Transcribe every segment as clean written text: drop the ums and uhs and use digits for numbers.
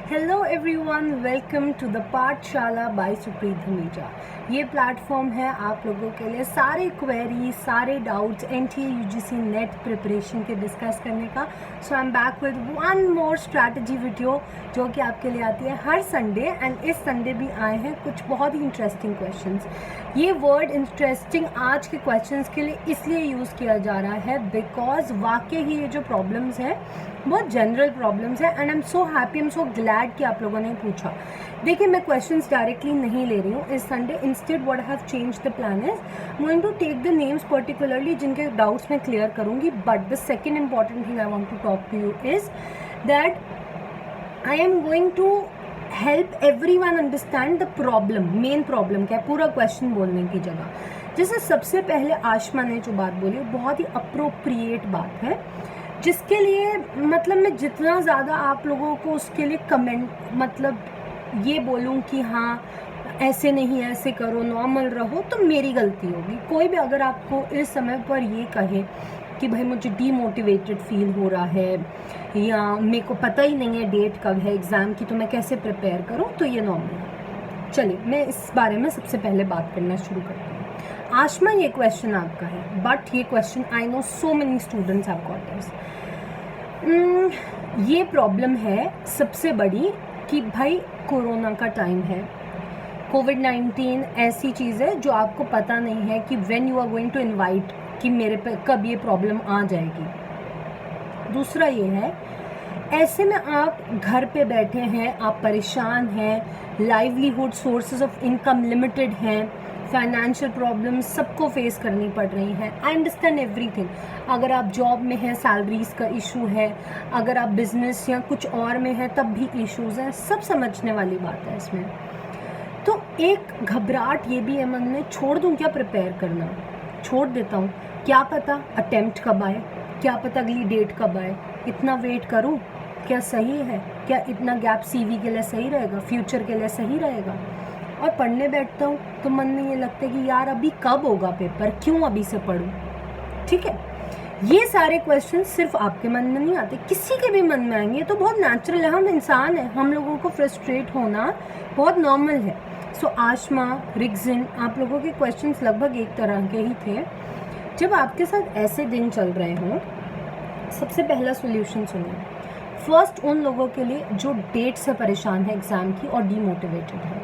Hello everyone, welcome to the Pathshala by Supreet Dhamija. ये platform है आप लोगों के लिए सारे क्वेरी, सारे doubts NTA UGC NET preparation के डिस्कस करने का। So I am back with one more strategy video जो कि आपके लिए आती है हर संडे। एंड इस संडे भी आए हैं कुछ बहुत ही इंटरेस्टिंग क्वेश्चंस। ये वर्ड इंटरेस्टिंग आज के क्वेश्चंस के लिए इसलिए यूज़ किया जा रहा है बिकॉज वाकई ही ये जो प्रॉब्लम्स हैं बहुत जनरल प्रॉब्लम्स है। And I am so happy, I am so glad कि आप लोगों ने पूछा। देखिए, मैं क्वेश्चंस डायरेक्टली नहीं ले रही हूँ इस Sunday. Instead what I have change the plan is going to take the names particularly जिनके डाउट्स मैं क्लियर करूँगी। But the second important thing I want to talk to you is that I am going to help everyone understand the problem. Main problem क्या है, पूरा question बोलने की जगह। जैसे सबसे पहले आशमा ने जो बात बोली बहुत ही अप्रोप्रिएट बात है, जिसके लिए मतलब मैं जितना ज़्यादा आप लोगों को उसके लिए कमेंट मतलब ये बोलूँ कि हाँ ऐसे नहीं ऐसे करो, नॉर्मल रहो, तो मेरी गलती होगी। कोई भी अगर आपको इस समय पर ये कहे कि भाई मुझे डीमोटिवेटेड फील हो रहा है या मेरे को पता ही नहीं है डेट कब है एग्ज़ाम की, तो मैं कैसे प्रिपेयर करूँ, तो ये नॉर्मल है। चलिए मैं इस बारे में सबसे पहले बात करना शुरू करती हूँ। आशमा, ये क्वेश्चन आपका है, बट ये question I know so many students have got this. ये प्रॉब्लम है सबसे बड़ी कि भाई कोरोना का टाइम है, कोविड-19 ऐसी चीज़ है जो आपको पता नहीं है कि when you are going to invite कि मेरे पे कब ये प्रॉब्लम आ जाएगी। दूसरा ये है, ऐसे में आप घर पे बैठे हैं, आप परेशान हैं, livelihood sources of income limited हैं, फाइनेंशियल प्रॉब्लम्स सबको फेस करनी पड़ रही हैं। I understand everything. अगर आप जॉब में हैं सैलरीज का इशू है, अगर आप बिजनेस या कुछ और में हैं तब भी इश्यूज हैं, सब समझने वाली बात है इसमें। तो एक घबराहट ये भी है मन में, छोड़ दूँ क्या प्रिपेयर करना, छोड़ देता हूँ, क्या पता अटेम्प्ट कब आए, क्या पता अगली डेट कब आए, इतना वेट करूँ, क्या सही है, क्या इतना गैप सीवी के लिए सही रहेगा, फ्यूचर के लिए सही रहेगा। और पढ़ने बैठता हूँ तो मन में ये लगता है कि यार अभी कब होगा पेपर, क्यों अभी से पढूं। ठीक है, ये सारे क्वेश्चन सिर्फ आपके मन में नहीं आते, किसी के भी मन में आएंगे। ये तो बहुत नेचुरल है, हम इंसान हैं, हम लोगों को फ्रस्ट्रेट होना बहुत नॉर्मल है। सो आशमा, रिग्जिन, आप लोगों के क्वेश्चंस लगभग एक तरह के ही थे। जब आपके साथ ऐसे दिन चल रहे हों, सबसे पहला सोल्यूशन सुनिए। फर्स्ट उन लोगों के लिए जो डेट से परेशान है एग्ज़ाम की और डीमोटिवेटेड है,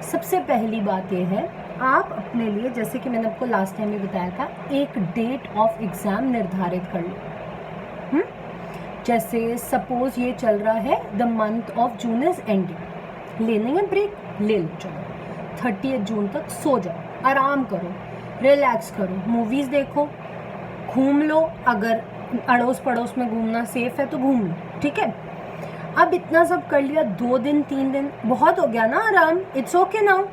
सबसे पहली बात यह है, आप अपने लिए, जैसे कि मैंने आपको लास्ट टाइम भी बताया था, एक डेट ऑफ एग्ज़ाम निर्धारित कर लो। जैसे सपोज ये चल रहा है the month of June is ending, लेने में ब्रेक ले लो, चलो 30 जून तक सो जाओ, आराम करो, रिलैक्स करो, मूवीज़ देखो, घूम लो, अगर अड़ोस पड़ोस में घूमना सेफ है तो घूम लो। ठीक है, अब इतना सब कर लिया, 2 दिन 3 दिन बहुत हो गया ना आराम, इट्स ओके नाउ।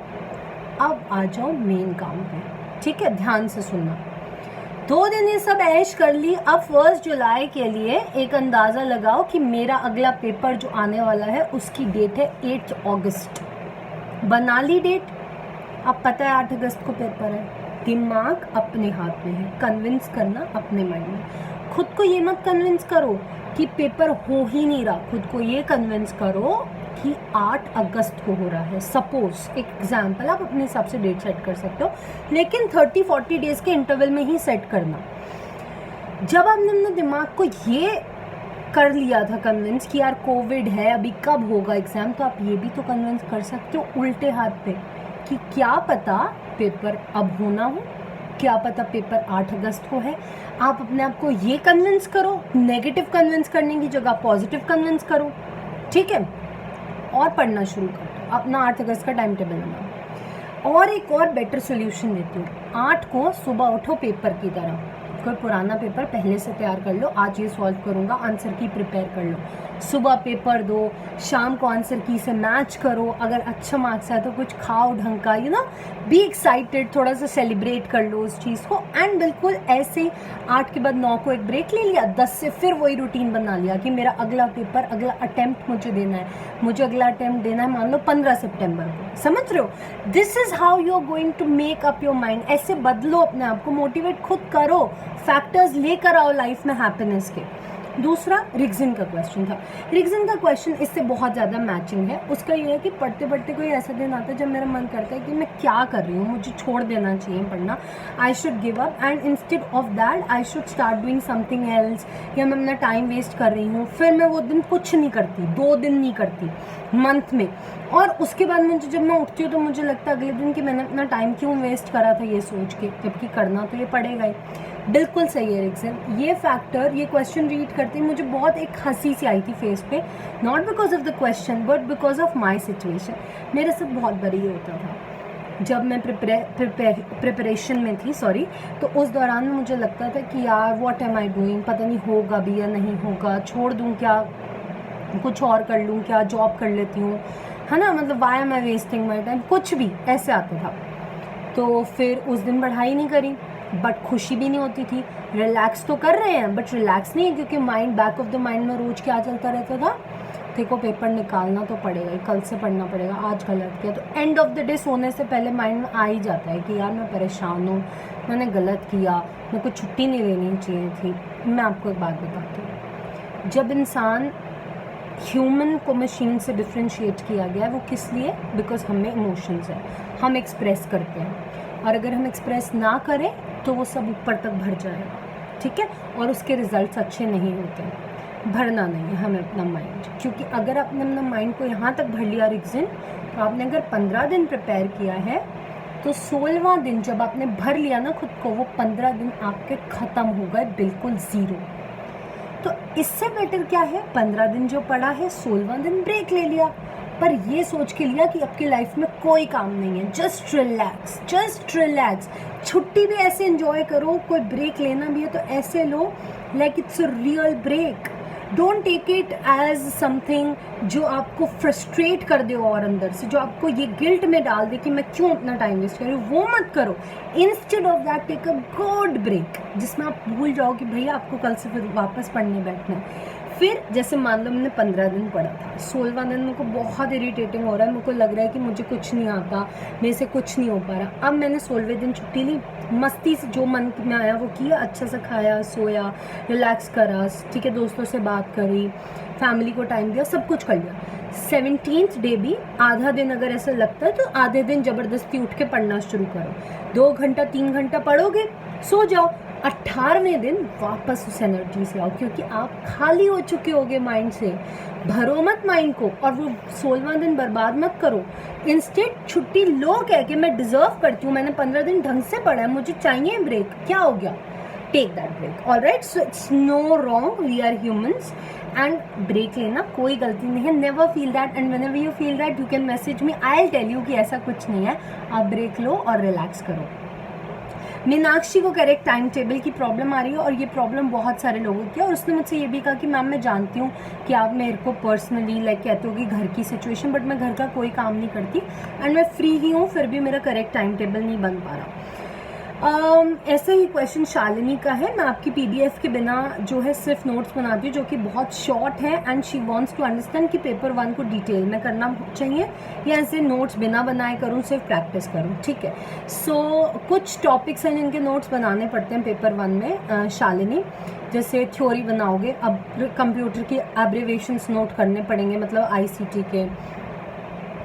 अब आ जाओ मेन काम पे। ठीक है, ध्यान से सुनना। 2 दिन ये सब ऐश कर ली, अब 1 जुलाई के लिए एक अंदाज़ा लगाओ कि मेरा अगला पेपर जो आने वाला है उसकी डेट है 8 अगस्त। बना ली डेट, अब पता है 8 अगस्त को पेपर है, दिमाग अपने हाथ में है, कन्विंस करना अपने माइंड में। खुद को ये मत कन्विंस करो कि पेपर हो ही नहीं रहा, खुद को ये कन्विंस करो कि 8 अगस्त को हो रहा है। सपोज एक एग्जाम्पल, आप अपने हिसाब से डेट सेट कर सकते हो, लेकिन 30-40 डेज के इंटरवल में ही सेट करना। जब आपने अपने दिमाग को ये कर लिया था कन्विंस कि यार कोविड है, अभी कब होगा एग्ज़ाम, तो आप ये भी तो कन्विंस कर सकते हो उल्टे हाथ पे कि क्या पता पेपर अब होना हो, क्या पता पेपर 8 अगस्त को है। आप अपने आप को ये कन्विंस करो, नेगेटिव कन्विंस करने की जगह पॉजिटिव कन्विंस करो। ठीक है, और पढ़ना शुरू करो, अपना 8 अगस्त का टाइम टेबल बनाओ। और एक और बेटर सोल्यूशन देती हूँ, 8 को सुबह उठो पेपर की तरह, कोई पुराना पेपर पहले से तैयार कर लो, आज ये सॉल्व करूँगा, आंसर की प्रिपेयर कर लो, सुबह पेपर दो, शाम को आंसर की से मैच करो, अगर अच्छा मार्क्स है तो कुछ खाओ ढंग का, यू नो, बी एक्साइटेड, थोड़ा सा सेलिब्रेट कर लो उस चीज़ को। एंड बिल्कुल ऐसे 8 के बाद 9 को एक ब्रेक ले लिया, 10 से फिर वही रूटीन बना लिया कि मेरा अगला पेपर, अगला अटेम्प्ट मुझे देना है, मुझे अगला अटेम्प्ट देना है मान लो 15 सितंबर को। समझ रहे हो, this is how you are going to make up your mind. ऐसे बदलो अपने आप को, मोटिवेट खुद करो, फैक्टर्स लेकर आओ लाइफ में हैप्पीनेस के। दूसरा रिग्जिन का क्वेश्चन था। रिग्जिन का क्वेश्चन इससे बहुत ज़्यादा मैचिंग है। उसका ये है कि पढ़ते पढ़ते कोई ऐसा दिन आता है जब मेरा मन करता है कि मैं क्या कर रही हूँ, मुझे छोड़ देना चाहिए पढ़ना, I should give up and instead of that I should start doing something else, या मैं अपना टाइम वेस्ट कर रही हूँ। फिर मैं वो दिन कुछ नहीं करती, 2 दिन नहीं करती मंथ में, और उसके बाद मुझे जब मैं उठती हूँ तो मुझे लगता है अगले दिन कि मैंने अपना टाइम क्यों वेस्ट करा था ये सोच के, जबकि करना तो ये पड़ेगा ही। बिल्कुल सही है रिक्सन। ये फैक्टर, ये क्वेश्चन रीड करते ही मुझे बहुत एक हंसी सी आई थी फेस पे, not because of the question but because of my situation. मेरे साथ बहुत बार ये होता था जब मैं प्रिपरेशन में थी, सॉरी, तो उस दौरान में मुझे लगता था कि यार व्हाट एम आई डूइंग, पता नहीं होगा भी या नहीं होगा, छोड़ दूँ क्या, कुछ और कर लूँ क्या, जॉब कर लेती हूँ, है ना, मतलब why am I wasting my time, कुछ भी ऐसे आता था। तो फिर उस दिन पढ़ाई नहीं करी, बट खुशी भी नहीं होती थी। रिलैक्स तो कर रहे हैं बट रिलैक्स नहीं है, क्योंकि mind, back of the mind में रोज क्या चलता रहता था, देखो पेपर निकालना तो पड़ेगा ही, कल से पढ़ना पड़ेगा, आज गलत किया। तो एंड ऑफ द डे सोने से पहले माइंड में आ ही जाता है कि यार मैं परेशान हूँ, मैंने गलत किया, मेरे को छुट्टी नहीं लेनी चाहिए थी। मैं आपको एक बात बताती हूँ, जब इंसान, ह्यूमन को मशीन से डिफ्रेंशिएट किया गया है, वो किस लिए, बिकॉज हमें इमोशंस है, हम एक्सप्रेस करते हैं, और अगर हम एक्सप्रेस ना करें तो वो सब ऊपर तक भर जाएगा, ठीक है, और उसके रिजल्ट्स अच्छे नहीं होते। भरना नहीं है हमें अपना माइंड, क्योंकि अगर आपने अपना माइंड को यहाँ तक भर लिया रिक्जिन, तो आपने अगर 15 दिन प्रिपेयर किया है तो 16वां दिन जब आपने भर लिया ना खुद को, वो 15 दिन आपके ख़त्म हो गए बिल्कुल ज़ीरो। तो इससे बेटर क्या है, 15 दिन जो पढ़ा है 16वां दिन ब्रेक ले लिया, पर ये सोच के लिया कि आपकी लाइफ में कोई काम नहीं है, जस्ट रिलैक्स, जस्ट रिलैक्स। छुट्टी भी ऐसे एंजॉय करो, कोई ब्रेक लेना भी है तो ऐसे लो like it's a real break. Don't take it as something जो आपको फ्रस्ट्रेट कर दे और अंदर से, जो आपको ये गिल्ट में डाल दे कि मैं क्यों अपना टाइम वेस्ट कर रही हूँ, वो मत करो। Instead of that take a good break, जिसमें आप भूल जाओ कि भैया आपको कल से फिर वापस पढ़ने बैठना है। फिर जैसे मान लो मैंने 15 दिन पढ़ा था, 16वां दिन मेरे को बहुत इरिटेटिंग हो रहा है, मेरे को लग रहा है कि मुझे कुछ नहीं आता, मेरे से कुछ नहीं हो पा रहा। अब मैंने 16वें दिन छुट्टी ली, मस्ती से जो मन में आया वो किया, अच्छा से खाया, सोया, रिलैक्स करा, ठीक है, दोस्तों से बात करी, फैमिली को टाइम दिया, सब कुछ कर लिया। 17th डे भी आधा दिन अगर ऐसा लगता है तो आधे दिन ज़बरदस्ती उठ के पढ़ना शुरू करो, 2 घंटा 3 घंटा पढ़ोगे, सो जाओ। 18वें दिन वापस उस एनर्जी से आओ, क्योंकि आप खाली हो चुके होगे माइंड से। भरो मत माइंड को, और वो 16वां दिन बर्बाद मत करो। इंस्टेड छुट्टी लो, कह के मैं डिजर्व करती हूँ, मैंने 15 दिन ढंग से पढ़ा है, मुझे चाहिए ब्रेक, क्या हो गया, take that break, alright. So it's no wrong, we are humans and break लेना कोई गलती नहीं है। Never feel that, and whenever you feel that you can message me, I will tell you कि ऐसा कुछ नहीं है, आप ब्रेक लो और रिलैक्स करो। मीनाक्षी को करेक्ट टाइम टेबल की प्रॉब्लम आ रही है, और ये प्रॉब्लम बहुत सारे लोगों की है, और उसने मुझसे ये भी कहा कि मैम मैं जानती हूँ कि आप मेरे को पर्सनली लाइक कहते हो कि घर की सिचुएशन, बट मैं घर का कोई काम नहीं करती एंड मैं फ्री ही हूँ, फिर भी मेरा करेक्ट टाइम टेबल नहीं बन पा रहा। ऐसे ही क्वेश्चन शालिनी का है। मैं आपकी PDF के बिना जो है सिर्फ नोट्स बनाती हूँ, जो कि बहुत शॉर्ट है, and she wants to understand कि पेपर 1 को डिटेल में करना चाहिए या ऐसे नोट्स बिना बनाए करूँ, सिर्फ प्रैक्टिस करूँ, ठीक है। सो कुछ टॉपिक्स हैं जिनके नोट्स बनाने पड़ते हैं पेपर 1 में शालिनी, जैसे थ्योरी बनाओगे, अब कंप्यूटर के एब्रिवेशंस नोट करने पड़ेंगे, मतलब ICT के,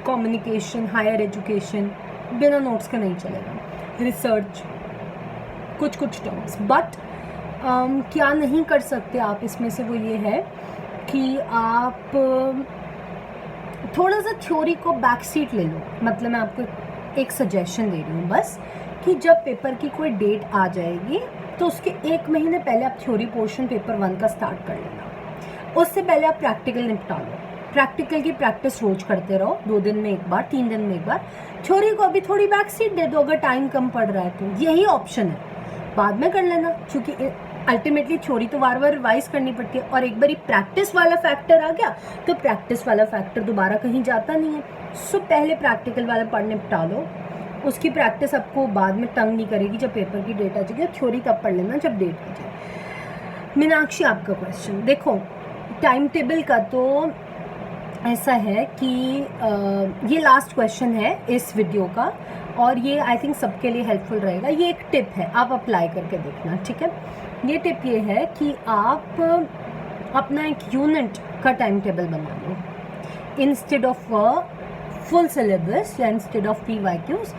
कम्युनिकेशन, हायर एजुकेशन, बिना नोट्स के नहीं चलेगा, रिसर्च, कुछ टर्म्स। बट क्या नहीं कर सकते आप इसमें से, वो ये है कि आप थोड़ा सा थ्योरी को बैक सीट ले लो। मतलब मैं आपको एक सजेशन दे रही हूँ बस, कि जब पेपर की कोई डेट आ जाएगी तो उसके 1 महीने पहले आप थ्योरी पोर्शन पेपर 1 का स्टार्ट कर लेना। उससे पहले आप प्रैक्टिकल निपटा लो, प्रैक्टिकल की प्रैक्टिस रोज करते रहो, 2 दिन में एक बार, 3 दिन में एक बार। थ्योरी को अभी थोड़ी बैक सीट दे दो अगर टाइम कम पड़ रहा है तो, यही ऑप्शन है, बाद में कर लेना, क्योंकि अल्टीमेटली थ्योरी तो बार बार रिवाइज करनी पड़ती है, और एक बार प्रैक्टिस वाला फैक्टर आ गया तो प्रैक्टिस वाला फैक्टर दोबारा कहीं जाता नहीं है। सो पहले प्रैक्टिकल वाला पढ़ निपटा लो, उसकी प्रैक्टिस आपको बाद में तंग नहीं करेगी, जब पेपर की डेट आ जाएगी। थ्योरी तब पढ़ लेना जब डेट आ जाए। मीनाक्षी आपका क्वेश्चन देखो, टाइम टेबल का तो ऐसा है कि ये लास्ट क्वेश्चन है इस वीडियो का, और ये आई थिंक सबके लिए हेल्पफुल रहेगा। ये एक टिप है, आप अप्लाई करके देखना, ठीक है। ये टिप ये है कि आप अपना एक यूनिट का टाइम टेबल बना लो इंस्टेड ऑफ फुल सिलेबस या इंस्टेड ऑफ PYQs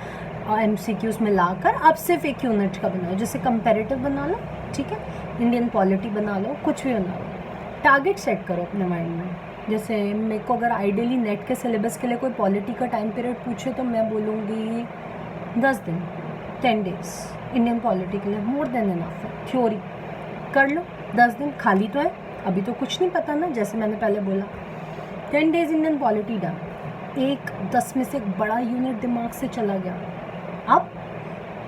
और MCQs में लाकर आप सिर्फ एक यूनिट का बनाओ. जैसे कंपैरेटिव बना लो, ठीक है, इंडियन पॉलिटी बना लो, कुछ भी बना लो. टारगेट सेट करो अपने माइंड में. जैसे मेरे को अगर आइडियली नेट के सिलेबस के लिए कोई पॉलिटी का टाइम पीरियड पूछे तो मैं बोलूँगी 10 दिन, 10 डेज इंडियन पॉलिटी के लिए मोर देन इनफ है. थ्योरी कर लो 10 दिन, खाली तो है, अभी तो कुछ नहीं पता ना, जैसे मैंने पहले बोला. 10 डेज इंडियन पॉलिटी डन. एक 10 में से एक बड़ा यूनिट दिमाग से चला गया. अब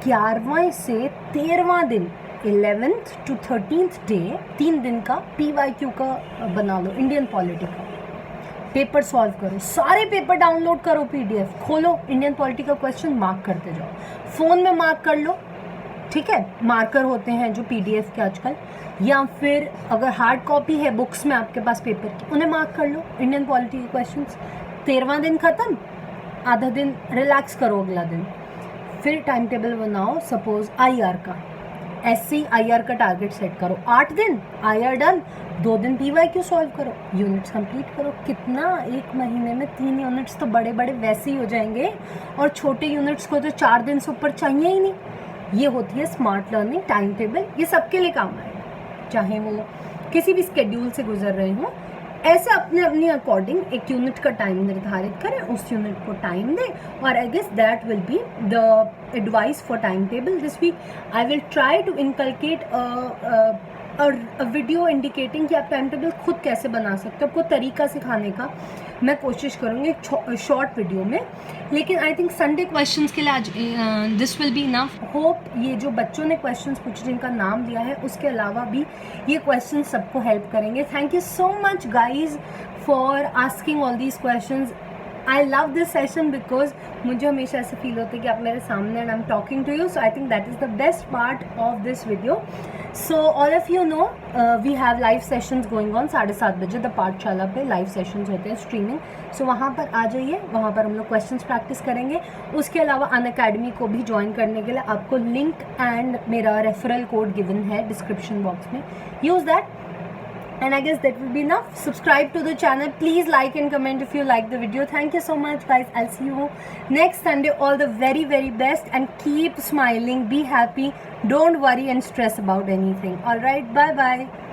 11वां से 13वां दिन 11th to 13th डे 3 दिन का PYQ का बना लो इंडियन पॉलिटी का. पेपर सॉल्व करो, सारे पेपर डाउनलोड करो, PDF खोलो, इंडियन पॉलिटी का क्वेश्चन मार्क करते जाओ. फ़ोन में मार्क कर लो, ठीक है, मार्कर होते हैं जो PDF के आजकल, या फिर अगर हार्ड कॉपी है बुक्स में आपके पास पेपर की, उन्हें मार्क कर लो इंडियन पॉलिटी के क्वेश्चंस. 13वां दिन ख़त्म, आधा दिन रिलैक्स करो, अगला दिन फिर टाइम टेबल बनाओ. सपोज IR का, ऐसे IR का टारगेट सेट करो. 8 दिन IR डन, 2 दिन PYQ सॉल्व करो, यूनिट्स कंप्लीट करो. कितना, एक महीने में 3 यूनिट्स तो बड़े बड़े वैसे ही हो जाएंगे, और छोटे यूनिट्स को तो 4 दिन से ऊपर चाहिए ही नहीं. ये होती है स्मार्ट लर्निंग टाइम टेबल. ये सबके लिए काम आएगा, चाहे वो किसी भी स्केड्यूल से गुजर रहे हों. ऐसे अपने अपने अकॉर्डिंग एक यूनिट का टाइम निर्धारित करें, उस यूनिट को टाइम दें. और I guess that will be the advice for time table this week. I will try to inculcate video indicating कि आप टाइम टेबल खुद कैसे बना सकते हो. आपको तरीका सिखाने का मैं कोशिश करूँगी एक शॉर्ट वीडियो में. लेकिन आई थिंक संडे क्वेश्चंस के लिए आज this will be enough. Hope ये जो बच्चों ने क्वेश्चंस पूछे जिनका नाम दिया है, उसके अलावा भी ये क्वेश्चन सबको हेल्प करेंगे. Thank you so much guys for asking all these questions. I love this session because मुझे हमेशा ऐसे फील होता है कि आप मेरे सामने and I am talking to you. So I think that is the best part of this video. So all of you know we have live sessions going on 7:30 बजे द पाठशाला पे लाइव सेशंस होते हैं streaming. सो वहाँ पर आ जाइए, वहाँ पर हम लोग क्वेश्चंस प्रैक्टिस करेंगे. उसके अलावा अनअकैडमी को भी ज्वाइन करने के लिए आपको लिंक एंड मेरा रेफरल कोड गिवन है डिस्क्रिप्शन बॉक्स में. Use that. And I guess that will be enough. Subscribe to the channel. Please like and comment if you like the video. Thank you so much guys. I'll see you next Sunday. All the very very best and keep smiling. Be happy. Don't worry and stress about anything. Alright, bye bye.